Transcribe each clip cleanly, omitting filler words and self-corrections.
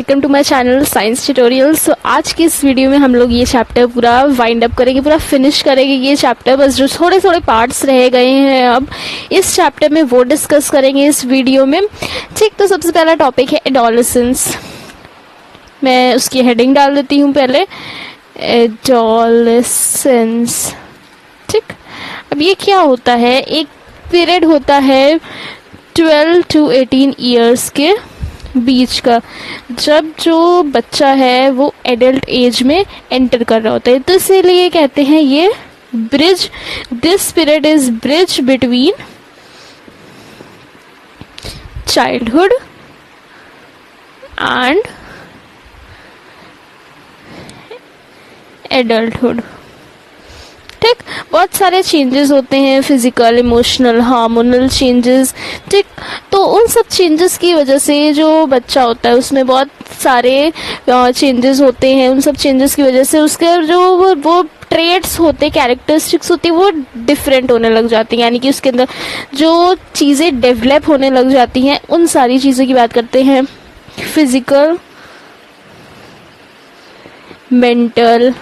Welcome to my channel science tutorials. तो आज की इस वीडियो में हम लोग ये चैप्टर पूरा वाइंड अप करेंगे, पूरा फिनिश करेंगे ये चैप्टर। बस जो थोड़े थोड़े पार्ट्स रह गए हैं अब इस चैप्टर में वो डिस्कस करेंगे इस वीडियो में। ठीक, तो सबसे पहला टॉपिक है एडोलेसेंस। मैं उसकी हेडिंग डाल देती हूँ पहले, एडोलेसेंस। ठीक, अब ये क्या होता है? एक पीरियड होता है 12 to 18 ईयर्स के बीच का, जब जो बच्चा है वो एडल्ट एज में एंटर कर रहा होता है। तो इसीलिए कहते हैं ये bridge, this period is bridge between childhood and adulthood. ठीक, बहुत सारे चेंजेस होते हैं, फिजिकल, इमोशनल, हार्मोनल चेंजेस। ठीक, तो उन सब चेंजेस की वजह से जो बच्चा होता है उसमें बहुत सारे चेंजेस होते हैं। उन सब चेंजेस की वजह से उसके जो वो ट्रेट्स होते, कैरेक्टरिस्टिक्स होती है वो डिफरेंट होने लग जाती हैं, यानी कि उसके अंदर जो चीज़ें डेवलप होने लग जाती हैं उन सारी चीज़ों की बात करते हैं। फिजिकल, मेंटल,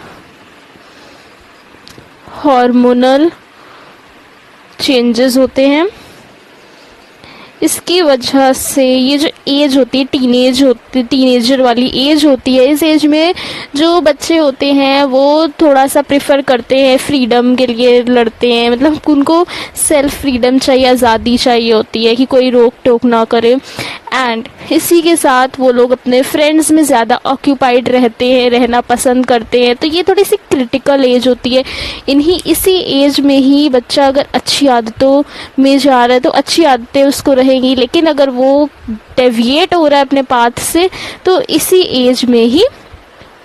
हार्मोनल चेंजेस होते हैं। इसकी वजह से ये जो एज होती है, टीनेजर वाली एज होती है, इस एज में जो बच्चे होते हैं वो थोड़ा सा प्रेफर करते हैं, फ्रीडम के लिए लड़ते हैं। मतलब उनको सेल्फ फ्रीडम चाहिए, आज़ादी चाहिए होती है कि कोई रोक टोक ना करे। एंड इसी के साथ वो लोग अपने फ्रेंड्स में ज़्यादा ऑक्यूपाइड रहते हैं, रहना पसंद करते हैं। तो ये थोड़ी सी क्रिटिकल एज होती है। इसी एज में ही बच्चा अगर अच्छी आदतों में जा रहा है तो अच्छी आदतें उसको रहेंगी, लेकिन अगर वो डेविएट हो रहा है अपने पाथ से तो इसी एज में ही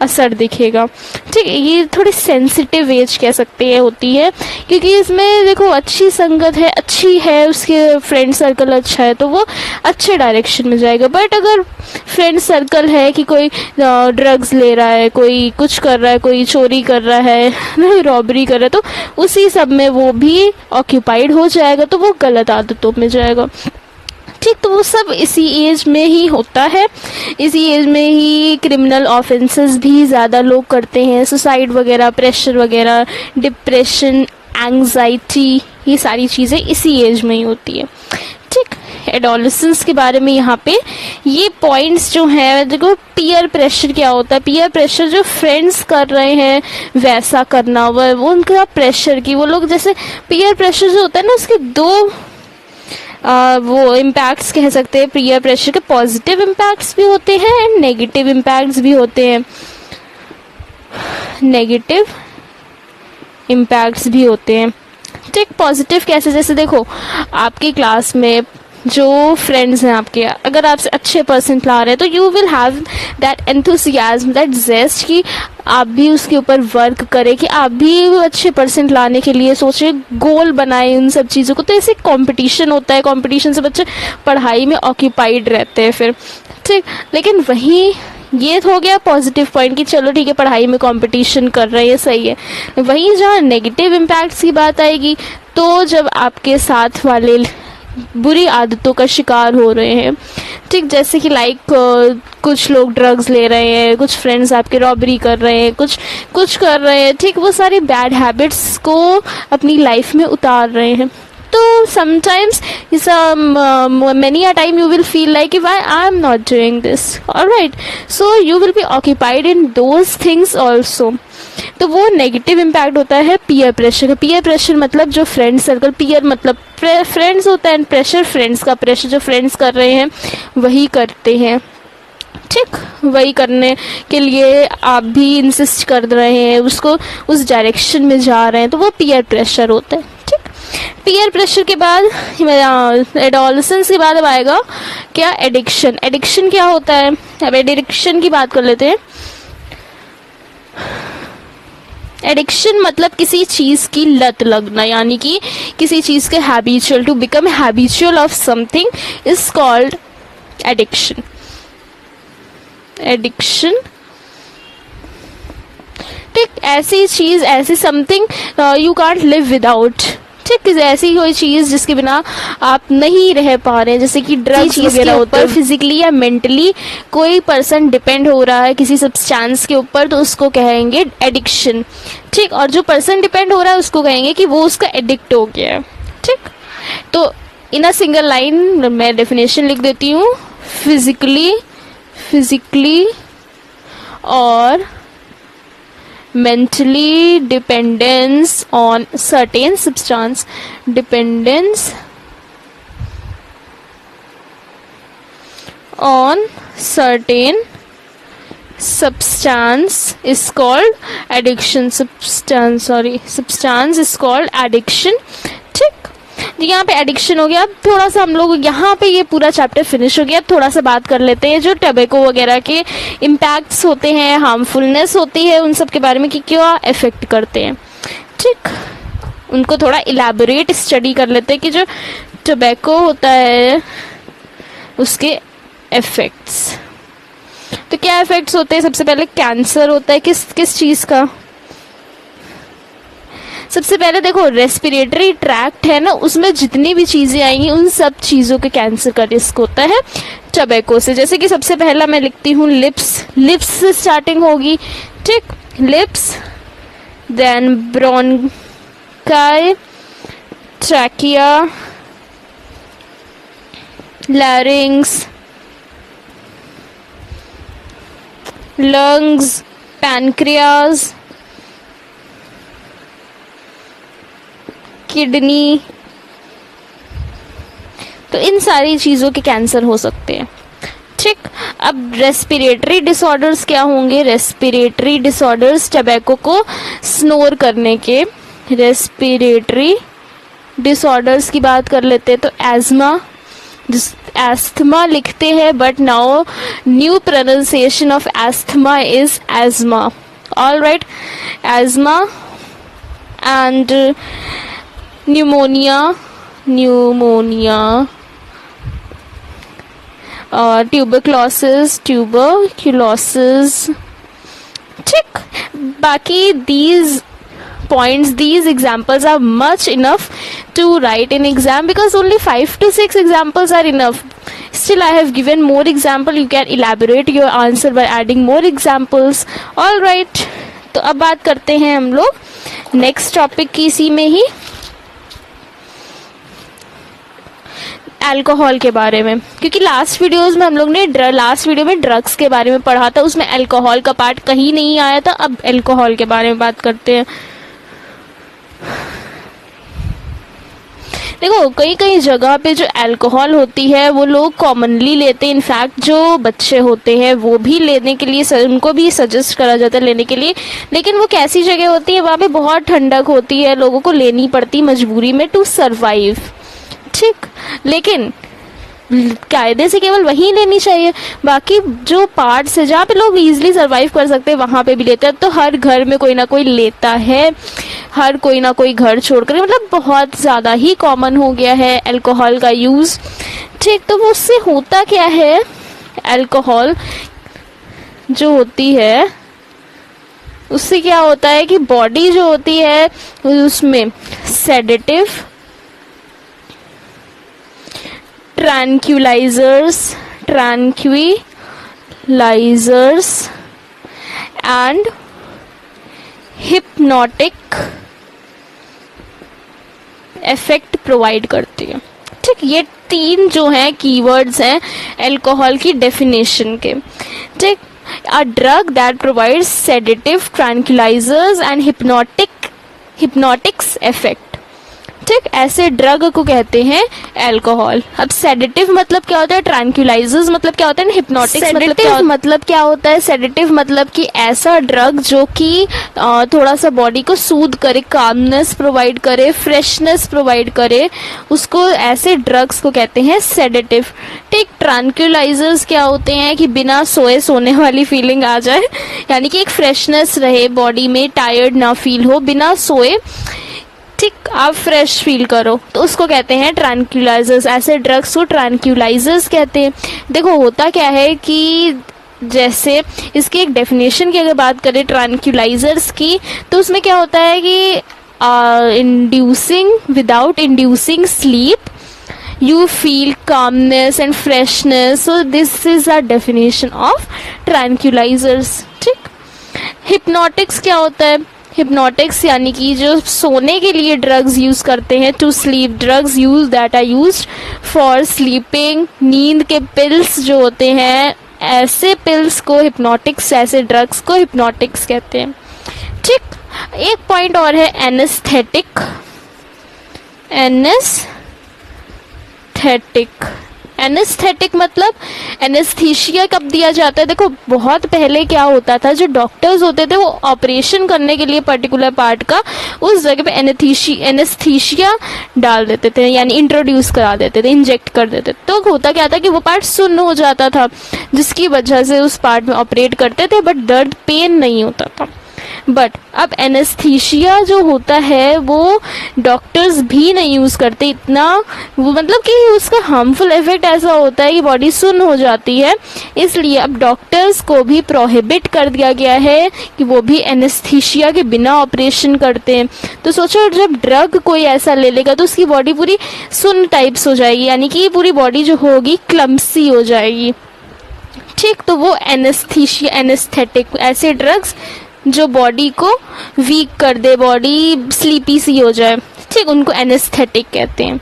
असर दिखेगा। ठीक, ये थोड़ी सेंसिटिव एज कह सकते हैं होती है, क्योंकि इसमें देखो अच्छी संगत है, अच्छी है, उसके फ्रेंड सर्कल अच्छा है तो वो अच्छे डायरेक्शन में जाएगा। बट अगर फ्रेंड सर्कल है कि कोई ड्रग्स ले रहा है, कोई कुछ कर रहा है, कोई चोरी कर रहा है, रॉबरी कर रहा है, तो उसी सब में वो भी ऑक्यूपाइड हो जाएगा, तो वो गलत आदतों में जाएगा। ठीक, तो वो सब इसी एज में ही होता है। इसी एज में ही क्रिमिनल ऑफेंसेस भी ज़्यादा लोग करते हैं, सुसाइड वगैरह, प्रेशर वगैरह, डिप्रेशन, एंग्जाइटी, ये सारी चीज़ें इसी एज में ही होती है। ठीक, एडोलेसेंस के बारे में यहाँ पे ये पॉइंट्स जो हैं, देखो पीयर प्रेशर क्या होता है। पीयर प्रेशर जो फ्रेंड्स कर रहे हैं वैसा करना, वो उनका प्रेशर की वो लोग, जैसे पीयर प्रेशर जो होता है ना उसके दो वो इम्पैक्ट्स कह सकते हैं। पीयर प्रेशर के पॉजिटिव इम्पैक्ट्स भी होते हैं एंड नेगेटिव इम्पैक्ट्स भी होते हैं। नेगेटिव इम्पैक्ट्स भी होते हैं। ठीक, पॉजिटिव कैसे? जैसे देखो आपकी क्लास में जो फ्रेंड्स हैं आपके, अगर आपसे अच्छे परसेंट ला रहे हैं तो you will have that enthusiasm, that zest कि आप भी उसके ऊपर वर्क करें, कि आप भी अच्छे परसेंट लाने के लिए सोचें, गोल बनाएं उन सब चीज़ों को। तो ऐसे कंपटीशन होता है, कंपटीशन से बच्चे पढ़ाई में ऑक्यूपाइड रहते हैं फिर। ठीक, लेकिन वहीं ये हो गया पॉजिटिव पॉइंट कि चलो ठीक है पढ़ाई में कंपटीशन कर रहे हैं, सही है। वहीं जहाँ नेगेटिव इम्पैक्ट्स की बात आएगी तो जब आपके साथ वाले बुरी आदतों का शिकार हो रहे हैं, ठीक, जैसे कि कुछ लोग ड्रग्स ले रहे हैं, कुछ फ्रेंड्स आपके रॉबरी कर रहे हैं, कुछ कर रहे हैं, ठीक, वो सारी बैड हैबिट्स को अपनी लाइफ में उतार रहे हैं। तो sometimes many a time you will feel like why I am not doing this, alright, so you will be occupied in those things also. तो वो नेगेटिव इम्पैक्ट होता है पीयर प्रेशर का। पीयर प्रेशर मतलब जो फ्रेंड सर्कल, पीयर मतलब friends होता है, प्रेशर फ्रेंड्स का, प्रेशर जो फ्रेंड्स कर रहे हैं वही करते हैं। ठीक, वही करने के लिए आप भी इंसिस्ट कर रहे हैं, उसको उस डायरेक्शन में जा रहे हैं, तो वो पीयर प्रेशर होता है। ठीक, पीयर प्रेशर के बाद एडोलेसेंस के बाद अब आएगा क्या? एडिक्शन। एडिक्शन क्या होता है? अब एडिक्शन की बात कर लेते हैं। एडिक्शन मतलब किसी चीज़ की लत लगना, यानी कि किसी चीज़ के habitual, to become habitual of something is called addiction. Addiction, ठीक, ऐसी चीज़, ऐसी something you can't live without. ठीक, ऐसी कोई चीज जिसके बिना आप नहीं रह पा रहे हैं, जैसे कि ड्रग्स वगैरह ऊपर फिजिकली या मेंटली कोई पर्सन डिपेंड हो रहा है किसी सब्सटेंस के ऊपर, तो उसको कहेंगे एडिक्शन। ठीक, और जो पर्सन डिपेंड हो रहा है उसको कहेंगे कि वो उसका एडिक्ट हो गया है। ठीक, तो इन अ सिंगल लाइन मैं डेफिनेशन लिख देती हूँ। फिजिकली और mentally dependence on certain substance, dependence on certain substance is called addiction, substance is called addiction। ठीक, यहाँ पे एडिक्शन हो गया। अब थोड़ा सा हम लोग यहाँ पे ये पूरा चैप्टर फिनिश हो गया। अब थोड़ा सा बात कर लेते हैं जो टबैको वगैरह के इम्पैक्ट्स होते हैं, हार्मफुलनेस होती है, उन सब के बारे में कि क्या इफेक्ट करते हैं। ठीक, उनको थोड़ा इलैबोरेट स्टडी कर लेते हैं कि जो टबैको होता है उसके इफेक्ट्स। तो क्या इफेक्ट्स होते हैं? सबसे पहले कैंसर होता है। किस चीज़ का? सबसे पहले देखो, रेस्पिरेटरी ट्रैक्ट है ना, उसमें जितनी भी चीजें आएंगी उन सब चीजों के कैंसर का रिस्क होता है टबैको से। जैसे कि सबसे पहला मैं लिखती हूँ लिप्स से स्टार्टिंग होगी। ठीक, lips, then bronchi, trachea, larynx, lungs, pancreas, kidney. तो इन सारी चीज़ों के कैंसर हो सकते हैं। ठीक, अब रेस्पिरेटरी डिसऑर्डर्स क्या होंगे? रेस्पिरेटरी डिसऑर्डर्स टबैको को स्नोर करने के। रेस्पिरेटरी डिसऑर्डर्स की बात कर लेते हैं तो एस्थमा लिखते हैं, but now new pronunciation of asthma is asthma. Alright, asthma and pneumonia, tuberculosis. ठीक, बाकी these examples are much enough to write in exam because only 5 to 6 examples are enough. Still I have given more example, you can elaborate your answer by adding more examples. All right, तो अब बात करते हैं हम लोग next topic की, इसी में ही अल्कोहल के बारे में, क्योंकि लास्ट वीडियो में ड्रग्स के बारे में पढ़ा था, उसमें अल्कोहल का पार्ट कहीं नहीं आया था। अब अल्कोहल के बारे में बात करते हैं। देखो, कई जगह पे जो अल्कोहल होती है वो लोग कॉमनली लेते हैं। इनफैक्ट जो बच्चे होते हैं वो भी लेने के लिए उनको भी सजेस्ट करा जाता है लेने के लिए। लेकिन वो कैसी जगह होती है? वहाँ पे बहुत ठंडक होती है, लोगों को लेनी पड़ती मजबूरी में टू सरवाइव। ठीक, लेकिन कायदे से केवल वहीं लेनी चाहिए। बाकी जो पार्ट्स है जहाँ पे लोग इजीली सरवाइव कर सकते हैं वहाँ पे भी लेते हैं। तो हर घर में कोई ना कोई लेता है, हर कोई ना कोई घर छोड़कर, मतलब बहुत ज़्यादा ही कॉमन हो गया है अल्कोहल का यूज़। ठीक, तो वो उससे होता क्या है? अल्कोहल जो होती है उससे क्या होता है कि बॉडी जो होती है उसमें sedative, tranquilizers and hypnotic effect provide करती है। ठीक, ये 3 जो हैं कीवर्ड्स हैं अल्कोहल की डेफिनेशन के। ठीक, a drug that provides sedative, tranquillisers and hypnotics effect. ठीक, ऐसे ड्रग को कहते हैं अल्कोहल। अब सेडेटिव मतलब क्या होता है, ट्रैंक्विलाइजर्स मतलब क्या होता है, हिप्नोटिक्स मतलब क्या होता है। सेडेटिव मतलब कि ऐसा ड्रग जो कि थोड़ा सा बॉडी को सूद करे, कामनेस प्रोवाइड करे, फ्रेशनेस प्रोवाइड करे, उसको ऐसे ड्रग्स को कहते हैं सेडेटिव। ठीक, ट्रैंक्विलाइजर्स क्या होते हैं कि बिना सोने वाली फीलिंग आ जाए, यानी कि एक फ्रेशनेस रहे बॉडी में, टायर्ड ना फील हो, बिना सोए ठीक आप फ्रेश फील करो, तो उसको कहते हैं ट्रैंक्विलाइजर्स। ऐसे ड्रग्स को ट्रैंक्विलाइजर्स कहते हैं। देखो, होता क्या है कि जैसे इसकी एक डेफिनेशन की अगर बात करें ट्रैंक्विलाइजर्स की, तो उसमें क्या होता है कि inducing sleep, you feel calmness and freshness. So this is a definition of tranquilizers. ठीक, हिप्नोटिक्स क्या होता है? हिप्नोटिक्स यानी कि जो सोने के लिए ड्रग्स यूज करते हैं, to sleep drugs use that are used for sleeping, नींद के पिल्स जो होते हैं, ऐसे पिल्स को हिप्नोटिक्स, ऐसे ड्रग्स को हिप्नोटिक्स कहते हैं। ठीक, एक पॉइंट और है एनेस्थेटिक। एनेस्थेटिक मतलब एनेस्थीसिया कब दिया जाता है? देखो बहुत पहले क्या होता था, जो डॉक्टर्स होते थे वो ऑपरेशन करने के लिए पर्टिकुलर पार्ट का उस जगह पे एनेस्थीसिया डाल देते थे, यानी इंट्रोड्यूस करा देते थे, इंजेक्ट कर देते थे। तो होता क्या था कि वो पार्ट सुन्न हो जाता था, जिसकी वजह से उस पार्ट में ऑपरेट करते थे, बट दर्द, पेन नहीं होता था। बट अब एनेस्थीसिया जो होता है वो डॉक्टर्स भी नहीं यूज करते इतना, वो मतलब कि उसका हार्मफुल इफेक्ट ऐसा होता है कि बॉडी सुन्न हो जाती है, इसलिए अब डॉक्टर्स को भी प्रोहिबिट कर दिया गया है कि वो भी एनेस्थीसिया के बिना ऑपरेशन करते हैं। तो सोचो जब ड्रग कोई ऐसा ले लेगा तो उसकी बॉडी पूरी सुन्न टाइप्स हो जाएगी, यानी कि पूरी बॉडी जो होगी क्लम्सी हो जाएगी। ठीक, तो वो एनेस्थीसिया, एनेस्थेटिक, ऐसे ड्रग्स जो बॉडी को वीक कर दे, बॉडी स्लीपी सी हो जाए, ठीक, उनको एनेस्थेटिक कहते हैं।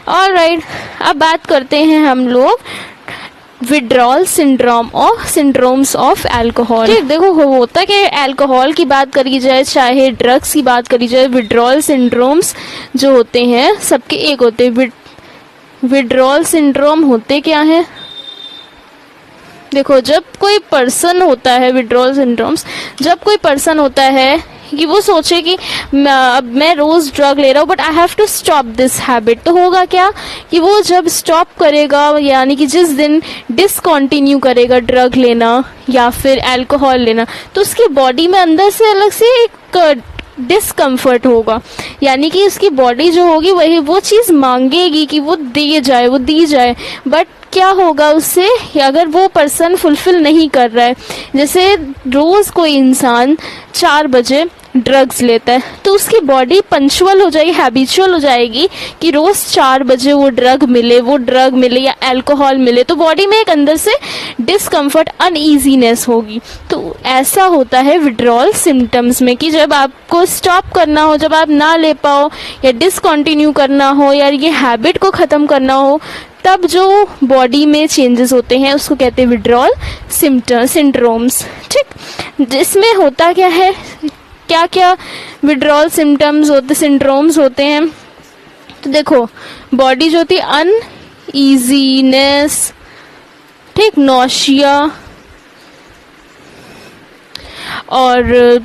ऑलराइट, अब बात करते हैं हम लोग विड्रॉल सिंड्रोम और सिंड्रोम्स ऑफ अल्कोहल। ठीक, देखो होता कि अल्कोहल की बात करी जाए चाहे ड्रग्स की बात करी जाए, विड्रॉल सिंड्रोम्स जो होते हैं सबके एक होते हैं। विड्रॉल सिंड्रोम होते क्या है? देखो जब कोई पर्सन होता है, विड्रॉल सिंड्रोम्स, जब कोई पर्सन होता है कि वो सोचे कि अब मैं रोज ड्रग ले रहा हूँ but I have to stop this habit, तो होगा क्या कि वो जब स्टॉप करेगा, यानी कि जिस दिन डिसकंटिन्यू करेगा ड्रग लेना या फिर अल्कोहल लेना, तो उसकी बॉडी में अंदर से अलग से एक डिस्कम्फर्ट होगा, यानी कि उसकी बॉडी जो होगी वही वो चीज़ मांगेगी कि वो दी जाए, बट क्या होगा उससे अगर वो पर्सन फुलफिल नहीं कर रहा है। जैसे रोज कोई इंसान 4 बजे ड्रग्स लेता है तो उसकी बॉडी पंचुअल हो जाएगी, हैबिचुअल हो जाएगी कि रोज 4 बजे वो ड्रग मिले या अल्कोहल मिले, तो बॉडी में एक अंदर से डिस्कम्फर्ट, अनईजीनेस होगी। तो ऐसा होता है विड्रॉल सिम्टम्स में कि जब आपको स्टॉप करना हो, जब आप ना ले पाओ या डिसकंटिन्यू करना हो या ये हैबिट को ख़त्म करना हो, तब जो बॉडी में चेंजेस होते हैं उसको कहते हैं विड्रॉल सिंड्रोम्स। ठीक, जिसमें होता क्या है, क्या क्या विड्रॉल सिंड्रोम्स होते हैं, तो देखो बॉडी जो होती है अनईजीनेस, ठीक, नौशिया, और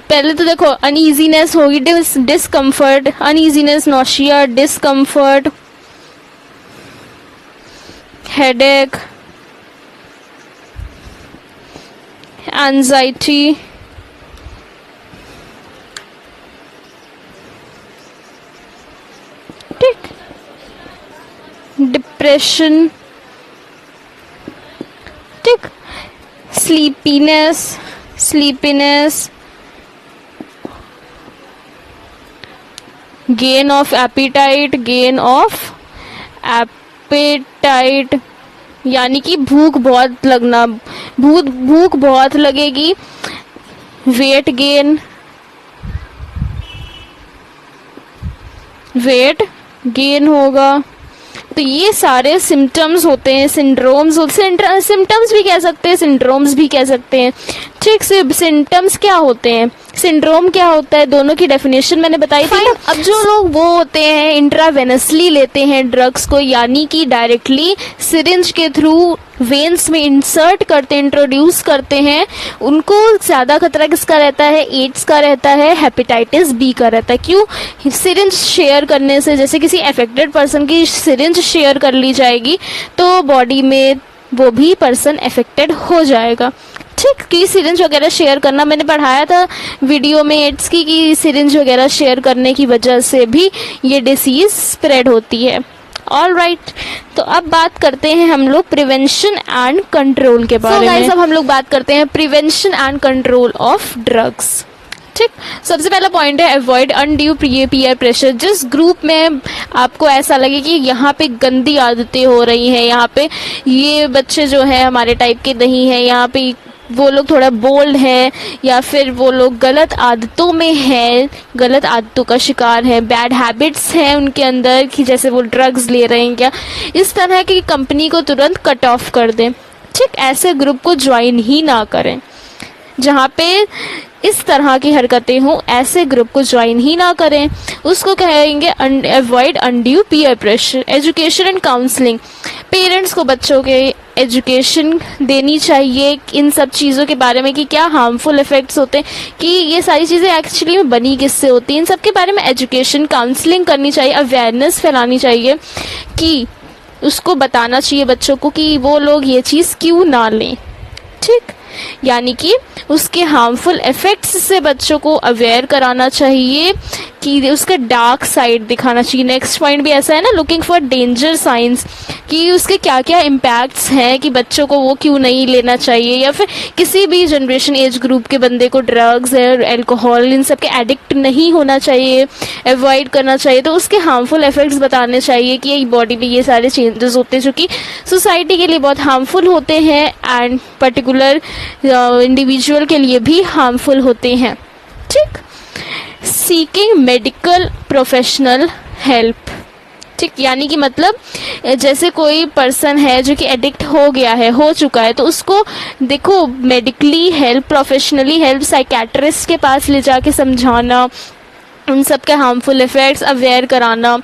पहले तो देखो अनईजीनेस होगी, discomfort, uneasiness, nausea, discomfort, headache, anxiety, ठीक, डिप्रेशन, ठीक, स्लीपीनेस, गेन ऑफ एपिटाइट, यानी कि भूख बहुत लगेगी, वेट गेन होगा। तो ये सारे सिम्टम्स होते हैं, सिम्टम्स भी कह सकते हैं, सिंड्रोम्स भी कह सकते हैं। ठीक, सिम्टम्स क्या होते हैं, सिंड्रोम क्या होता है, दोनों की डेफिनेशन मैंने बताई थी। अब जो लोग वो होते हैं इंट्रावेनसली लेते हैं ड्रग्स को, यानी कि डायरेक्टली सिरिंज के थ्रू वेन्स में इंसर्ट करते, इंट्रोड्यूस करते हैं, उनको ज़्यादा खतरा किसका रहता है? एड्स का रहता है, हेपेटाइटिस बी का रहता है। क्यों? सिरिंज शेयर करने से, जैसे किसी अफेक्टेड पर्सन की सिरिंज शेयर कर ली जाएगी तो बॉडी में वो भी पर्सन अफेक्टेड हो जाएगा। ठीक, कि सिरिंज वगैरह शेयर करना, मैंने पढ़ाया था वीडियो में एड्स की कि सिरिंज वगैरह शेयर करने की वजह से भी ये डिसीज स्प्रेड होती है। ऑलराइट, तो अब बात करते हैं हम लोग प्रिवेंशन एंड कंट्रोल के बारे में। अब हम लोग बात करते हैं prevention and control of drugs. ठीक, सबसे पहला पॉइंट है अवॉइड अनड्यू पीयर प्रेशर। जिस ग्रुप में आपको ऐसा लगे कि यहाँ पे गंदी आदतें हो रही हैं, यहाँ पे ये बच्चे जो है हमारे टाइप के नहीं है, यहाँ पे वो लोग थोड़ा बोल्ड है या फिर वो लोग गलत आदतों में है, गलत आदतों का शिकार है, बैड हैबिट्स हैं उनके अंदर कि जैसे वो ड्रग्स ले रहे हैं क्या, इस तरह की कंपनी को तुरंत कट ऑफ कर दें। ठीक, ऐसे ग्रुप को ज्वाइन ही ना करें। जहाँ पे इस तरह की हरकतें हों, ऐसे ग्रुप को ज्वाइन ही ना करें। उसको कहेंगे avoid undue peer pressure. Education and counselling, parents को बच्चों के एजुकेशन देनी चाहिए इन सब चीज़ों के बारे में कि क्या हार्मफुल इफ़ेक्ट्स होते हैं, कि ये सारी चीज़ें एक्चुअली में बनी किससे होती हैं, इन सब के बारे में एजुकेशन काउंसलिंग करनी चाहिए, अवेयरनेस फैलानी चाहिए, कि उसको बताना चाहिए बच्चों को कि वो लोग ये चीज़ क्यों ना लें। ठीक, यानी कि उसके हार्मफुल इफ़ेक्ट्स से बच्चों को अवेयर कराना चाहिए, कि उसका डार्क साइड दिखाना चाहिए। नेक्स्ट पॉइंट भी ऐसा है ना, लुकिंग फॉर डेंजर साइंस, कि उसके क्या क्या इम्पैक्ट्स हैं, कि बच्चों को वो क्यों नहीं लेना चाहिए, या फिर किसी भी जनरेशन एज ग्रुप के बंदे को ड्रग्स और एल्कोहल इन सब के एडिक्ट नहीं होना चाहिए, अवॉइड करना चाहिए। तो उसके हार्मफुल इफेक्ट्स बताने चाहिए कि बॉडी में ये सारे चेंजेस होते हैं जो कि सोसाइटी के लिए बहुत हार्मफुल होते हैं एंड पर्टिकुलर इंडिविजुअल के लिए भी हार्मफुल होते हैं। ठीक, सीकिंग मेडिकल प्रोफेशनल हेल्प। ठीक, यानी कि मतलब जैसे कोई पर्सन है जो कि एडिक्ट हो गया है, हो चुका है, तो उसको देखो medically help, professionally help, psychiatrist के पास ले जाके समझाना, उन सब के हार्मफुल इफेक्ट्स अवेयर कराना।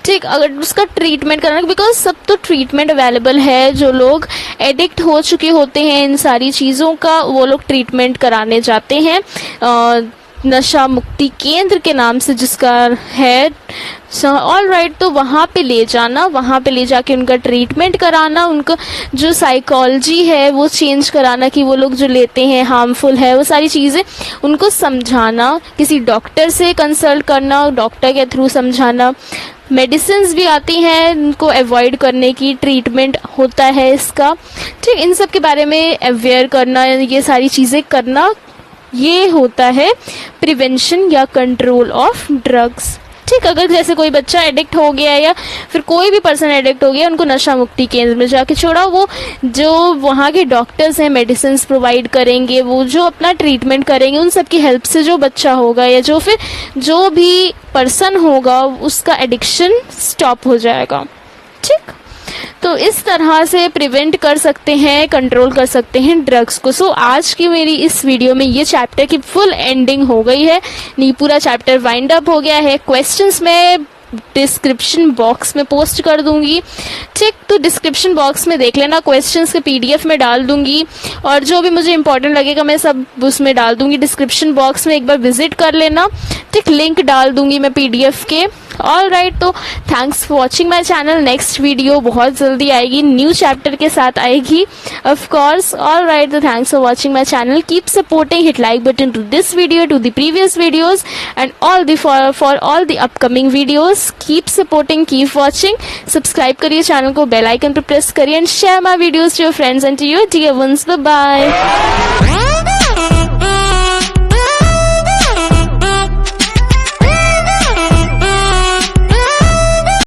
ठीक, अगर उसका ट्रीटमेंट कराना, बिकॉज सब तो ट्रीटमेंट अवेलेबल है। जो लोग एडिक्ट हो चुके होते हैं इन सारी चीज़ों का, वो लोग ट्रीटमेंट कराने जाते हैं नशा मुक्ति केंद्र के नाम से जिसका है। ऑल राइट, तो वहाँ पे ले जाना, वहाँ पे ले जाके उनका ट्रीटमेंट कराना, उनका जो साइकोलॉजी है वो चेंज कराना, कि वो लोग जो लेते हैं हार्मफुल है, वो सारी चीज़ें उनको समझाना, किसी डॉक्टर से कंसल्ट करना, डॉक्टर के थ्रू समझाना। मेडिसिन्स भी आती हैं उनको अवॉइड करने की, ट्रीटमेंट होता है इसका। ठीक, इन सब के बारे में अवेयर करना, ये सारी चीज़ें करना, ये होता है प्रिवेंशन या कंट्रोल ऑफ ड्रग्स। ठीक, अगर जैसे कोई बच्चा एडिक्ट हो गया है या फिर कोई भी पर्सन एडिक्ट हो गया, उनको नशा मुक्ति केंद्र में जाके छोड़ा, वो जो वहाँ के डॉक्टर्स हैं मेडिसिन प्रोवाइड करेंगे, वो जो अपना ट्रीटमेंट करेंगे, उन सब की हेल्प से जो बच्चा होगा या जो फिर जो भी पर्सन होगा उसका एडिक्शन स्टॉप हो जाएगा। ठीक, तो इस तरह से प्रिवेंट कर सकते हैं, कंट्रोल कर सकते हैं ड्रग्स को। सो आज की मेरी इस वीडियो में ये चैप्टर की फुल एंडिंग हो गई है, नहीं पूरा चैप्टर वाइंड अप हो गया है। क्वेश्चंस में डिस्क्रिप्शन बॉक्स में पोस्ट कर दूंगी। ठीक, तो डिस्क्रिप्शन बॉक्स में देख लेना, क्वेश्चंस के PDF में डाल दूंगी और जो भी मुझे इंपॉर्टेंट लगेगा मैं सब उसमें डाल दूंगी। डिस्क्रिप्शन बॉक्स में एक बार विजिट कर लेना। ठीक, लिंक डाल दूंगी मैं PDF के। ऑल राइट, तो thanks for watching my channel. Next video बहुत जल्दी आएगी, न्यू चैप्टर के साथ आएगी ऑफ कोर्स। ऑल राइट, तो thanks for watching my channel. Keep supporting, hit like button to this video, to the previous videos and all the for all the upcoming videos. Keep supporting, keep watching. Subscribe करिए channel को, bell icon पर press करिए and share my videos to your friends and to your dear ones. Bye bye.